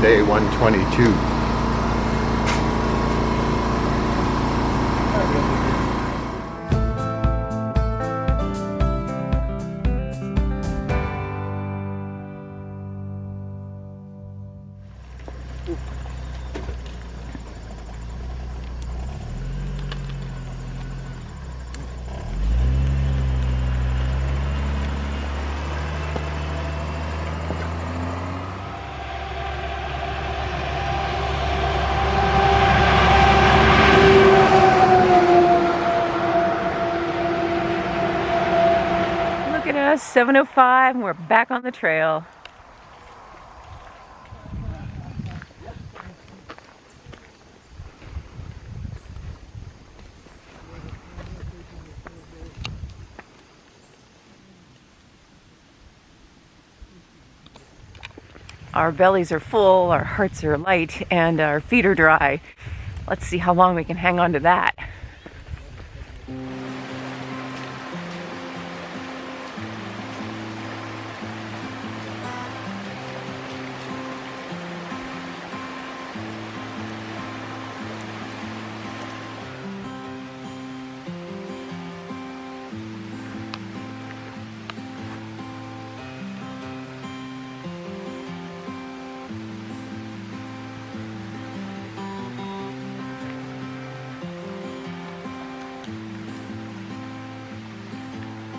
today, 122. Look at us, 7:05, and we're back on the trail. Our bellies are full, our hearts are light, and our feet are dry. Let's see how long we can hang on to that.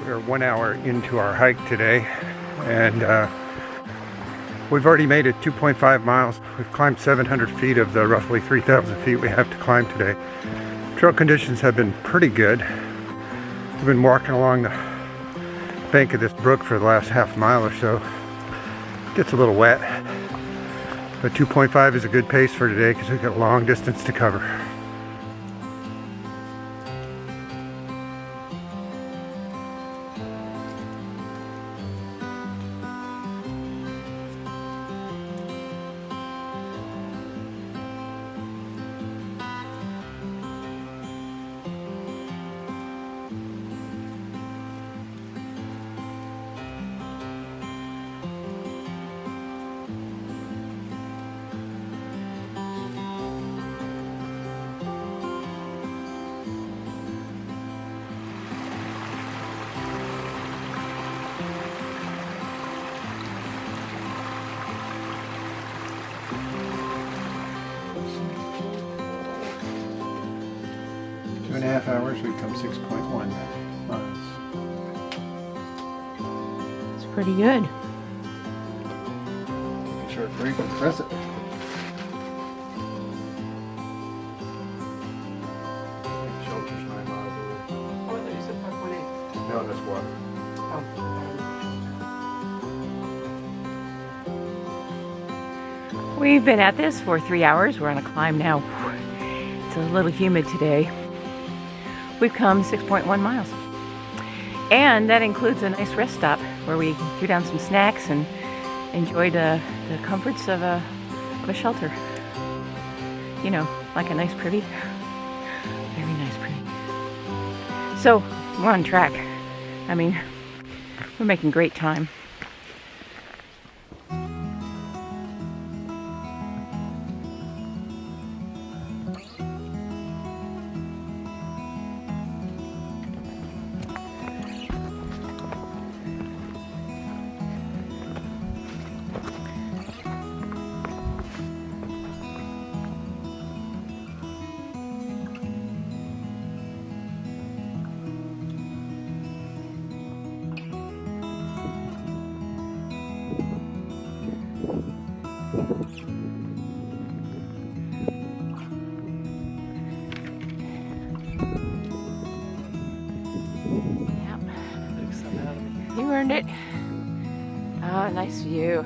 We're 1 hour into our hike today, and we've already made it 2.5 miles. We've climbed 700 feet of the roughly 3,000 feet we have to climb today. Trail conditions have been pretty good. We've been walking along the bank of this brook for the last half mile or so. It gets a little wet, but 2.5 is a good pace for today because we've got a long distance to cover. Two and a half hours, we've come 6.1 miles. It's pretty good. Take a short break and press it. Shelter's 9 miles away. Oh, I thought you said 5.8. No, that's water. We've been at this for 3 hours. We're on a climb now. It's a little humid today. We've come 6.1 miles. And that includes a nice rest stop where we threw down some snacks and enjoyed the comforts of a shelter. You know, like a nice privy. Very nice privy. So, we're on track. I mean, we're making great time. You earned it. Oh, nice view.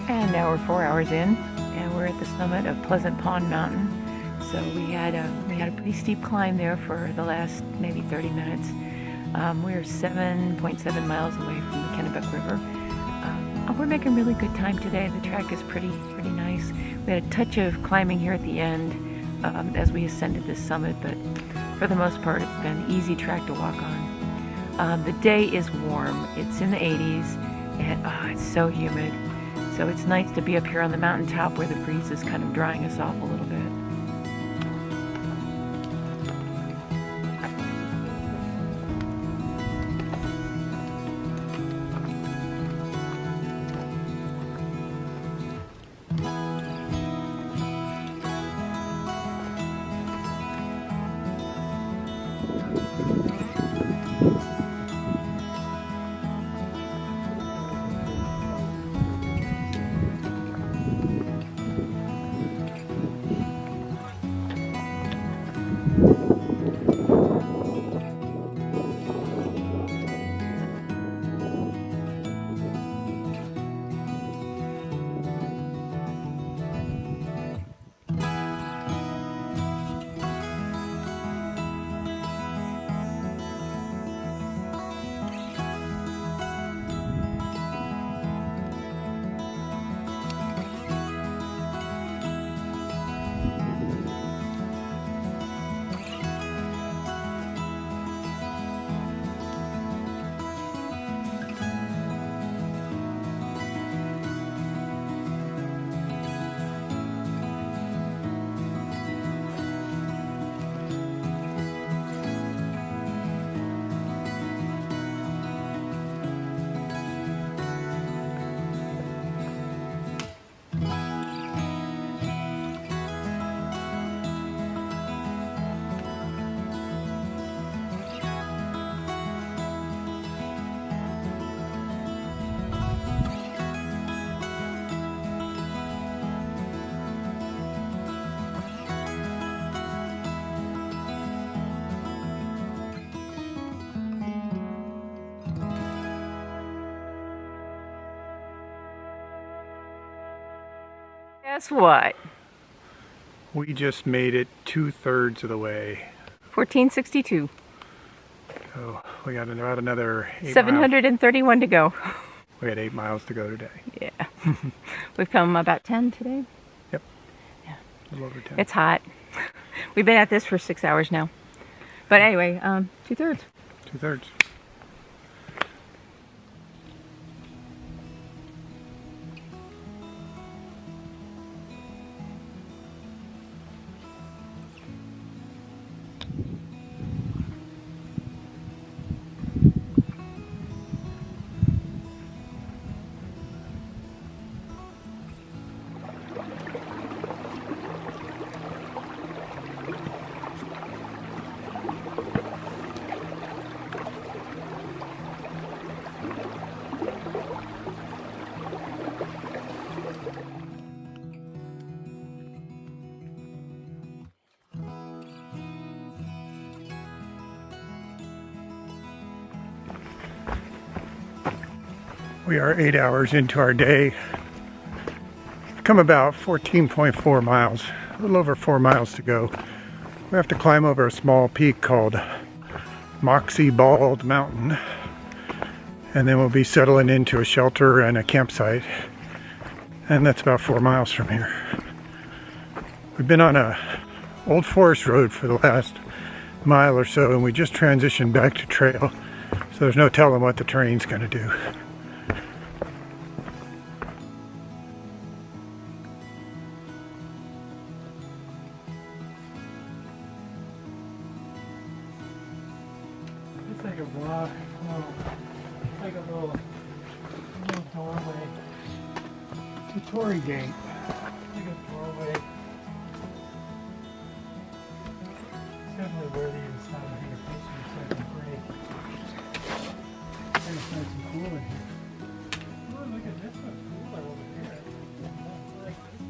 And now we're 4 hours in, and we're at the summit of Pleasant Pond Mountain, So we had a pretty steep climb there for the last maybe 30 minutes. We're 7.7 miles away from the Kennebec River. We're making really good time today. The track is pretty nice. We had a touch of climbing here at the end as we ascended this summit, but for the most part, it's been an easy track to walk on. The day is warm. It's in the 80s, and it's so humid. So it's nice to be up here on the mountaintop where the breeze is kind of drying us off a little bit. Guess what? We just made it 2/3 of the way. 1462. So we got about another 8 731 to go. miles. We had 8 miles to go today. Yeah. We've come about 10 today. Yep. Yeah. A little over 10. It's hot. We've been at this for 6 hours now. But anyway, 2/3. 2/3. We are 8 hours into our day. We've come about 14.4 miles, a little over 4 miles to go. We have to climb over a small peak called Moxie Bald Mountain, and then we'll be settling into a shelter and a campsite, and that's about 4 miles from here. We've been on a old forest road for the last mile or so, and we just transitioned back to trail, so there's no telling what the terrain's going to do. It's like a block, like a little doorway. It's a Tory gate. Like a doorway. It's definitely worthy of a stop and take a picture so I can break. And it's nice and cool in here. Oh, look at this one. Cooler over here. I like this.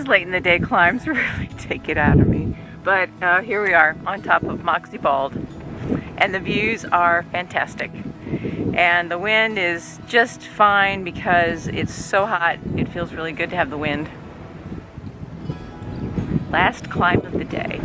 These late in the day climbs really take it out of me. But here we are on top of Moxie Bald, and the views are fantastic. And the wind is just fine because it's so hot. It feels really good to have the wind. Last climb of the day.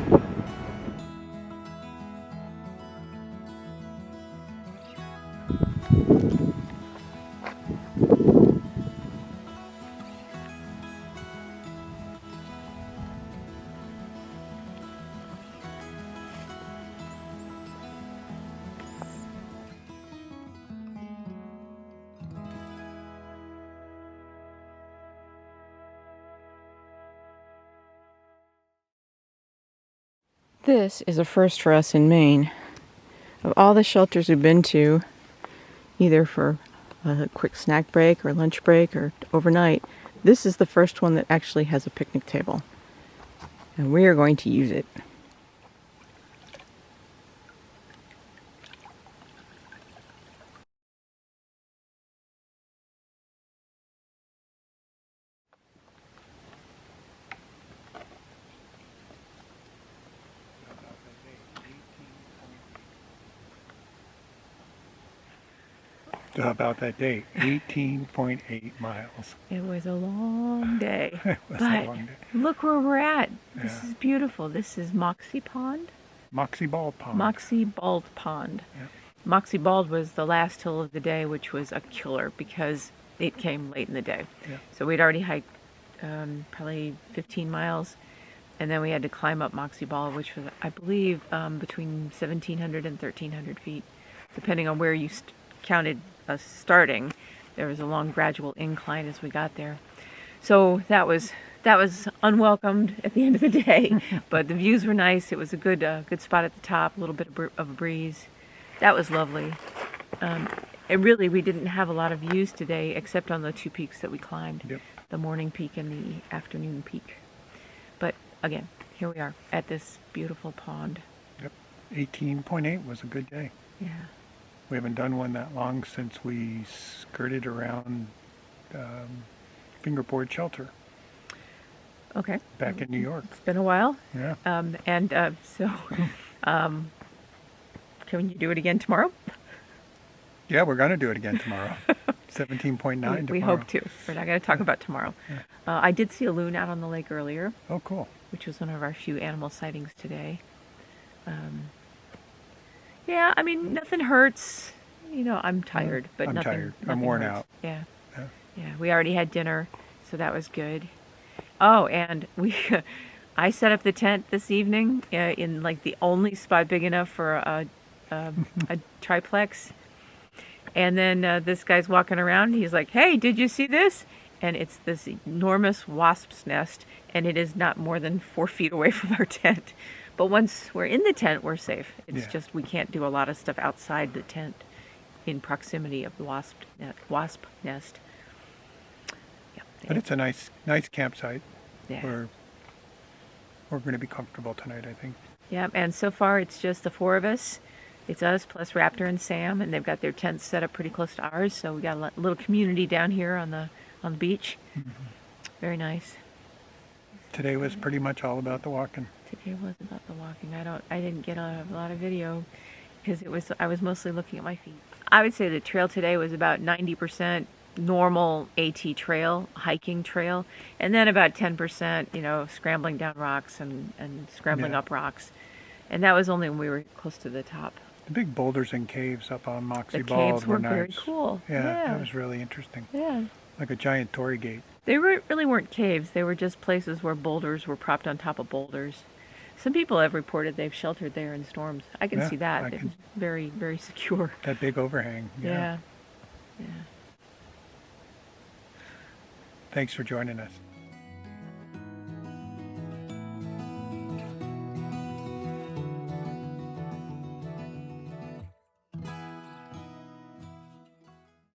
This is a first for us in Maine. Of all the shelters we've been to, either for a quick snack break or lunch break or overnight, this is the first one that actually has a picnic table. And we are going to use it. How about that day? 18.8 miles. It was a long day. It was but a long day. look where we're at. This Yeah. is beautiful. This is Moxie Pond. Moxie Bald Pond. Moxie Bald Pond. Yeah. Moxie Bald was the last hill of the day, which was a killer because it came late in the day. Yeah. So we'd already hiked probably 15 miles, and then we had to climb up Moxie Bald, which was, I believe, between 1,700 and 1,300 feet, depending on where you counted us starting. There was a long gradual incline as we got there. So that was unwelcomed at the end of the day, but the views were nice. It was a good spot at the top, a little bit of a breeze. That was lovely. We didn't have a lot of views today, except on the two peaks that we climbed, Yep. the morning peak and the afternoon peak. But again, here we are at this beautiful pond. Yep. 18.8 was a good day. Yeah. We haven't done one that long since we skirted around Fingerboard Shelter Okay. back in New York. It's been a while. Yeah. Can you do it again tomorrow? Yeah, we're going to do it again tomorrow. 17.9 tomorrow. We hope to. We're not going to talk about tomorrow. Yeah. I did see a loon out on the lake earlier, Oh, cool. which was one of our few animal sightings today. Yeah, I mean, nothing hurts. You know, I'm tired, but I'm nothing. tired. I'm nothing worn hurts. out. Yeah. Yeah. Yeah, we already had dinner, so that was good. Oh, and I set up the tent this evening in like the only spot big enough for a triplex. And then this guy's walking around. He's like, "Hey, did you see this?" And it's this enormous wasp's nest, and it is not more than 4 feet away from our tent. But once we're in the tent, we're safe. It's Yeah. just we can't do a lot of stuff outside the tent in proximity of the wasp nest. Yeah. But it's a nice campsite. Yeah. We're going to be comfortable tonight, I think. Yeah, and so far it's just the 4 of us. It's us plus Raptor and Sam, and they've got their tents set up pretty close to ours. So we got a little community down here on the beach. Mm-hmm. Very nice. Today was pretty much all about the walking. Today was about the walking. I didn't get a lot of video because I was mostly looking at my feet. I would say the trail today was about 90% normal AT trail, hiking trail, and then about 10%, scrambling down rocks and scrambling Yeah. up rocks. And that was only when we were close to the top. The big boulders and caves up on Moxie The Bald caves were nice. very cool. Yeah, Yeah. that was really interesting. Yeah. Like a giant torii gate. They really weren't caves. They were just places where boulders were propped on top of boulders. Some people have reported they've sheltered there in storms. I can Yeah, see that. I It can- was very, very secure. That big overhang. Yeah. Thanks for joining us.